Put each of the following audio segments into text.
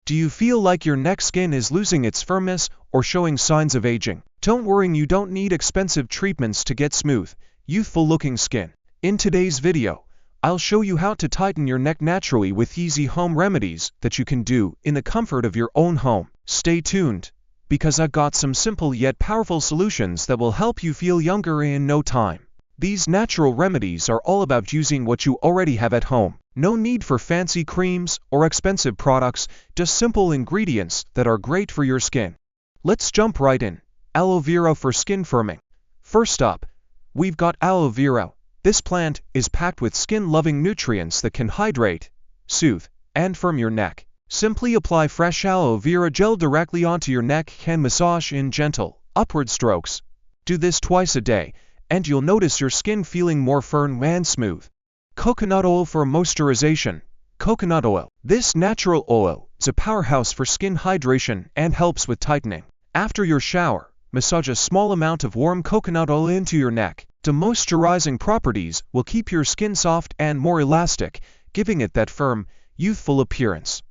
Do you feel like your neck skin is losing its firmness or showing signs of aging? Don't worry, you don't need expensive treatments to get smooth, youthful-looking skin. In today's video, I'll show you how to tighten your neck naturally with easy home remedies that you can do in the comfort of your own home. Stay tuned, because I've got some simple yet powerful solutions that will help you feel younger in no time. These natural remedies are all about using what you already have at home. No need for fancy creams or expensive products, just simple ingredients that are great for your skin. Let's jump right in. Aloe vera for skin firming. First up, we've got aloe vera. This plant is packed with skin-loving nutrients that can hydrate, soothe, and firm your neck. Simply apply fresh aloe vera gel directly onto your neck and massage in gentle, upward strokes. Do this twice a day, and you'll notice your skin feeling more firm and smooth. Coconut oil for moisturization. Coconut oil. This natural oil is a powerhouse for skin hydration and helps with tightening. After your shower, massage a small amount of warm coconut oil into your neck. The moisturizing properties will keep your skin soft and more elastic, giving it that firm, youthful appearance.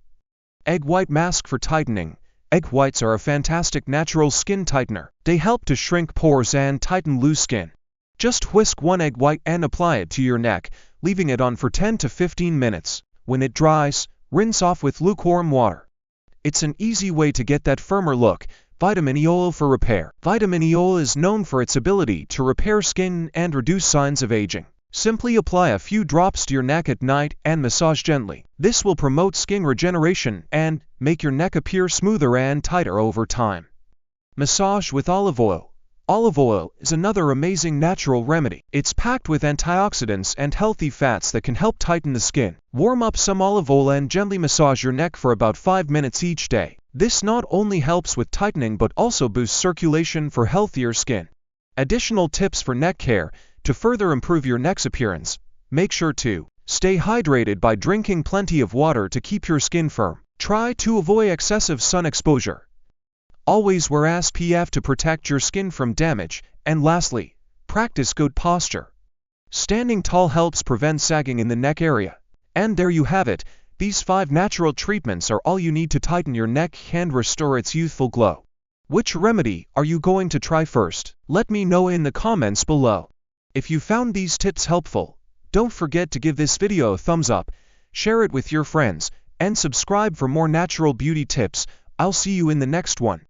Egg white mask for tightening. Egg whites are a fantastic natural skin tightener. They help to shrink pores and tighten loose skin. Just whisk one egg white and apply it to your neck, leaving it on for 10 to 15 minutes. When it dries, rinse off with lukewarm water. It's an easy way to get that firmer look. Vitamin E oil for repair. Vitamin E oil is known for its ability to repair skin and reduce signs of aging. Simply apply a few drops to your neck at night and massage gently. This will promote skin regeneration and make your neck appear smoother and tighter over time. Massage with olive oil. Olive oil is another amazing natural remedy. It's packed with antioxidants and healthy fats that can help tighten the skin. Warm up some olive oil and gently massage your neck for about 5 minutes each day. This not only helps with tightening but also boosts circulation for healthier skin. Additional tips for neck care. To further improve your neck's appearance, make sure to stay hydrated by drinking plenty of water to keep your skin firm. Try to avoid excessive sun exposure. Always wear SPF to protect your skin from damage. And lastly, practice good posture. Standing tall helps prevent sagging in the neck area. And there you have it. These 5 natural treatments are all you need to tighten your neck and restore its youthful glow. Which remedy are you going to try first? Let me know in the comments below. If you found these tips helpful, don't forget to give this video a thumbs up, share it with your friends, and subscribe for more natural beauty tips. I'll see you in the next one.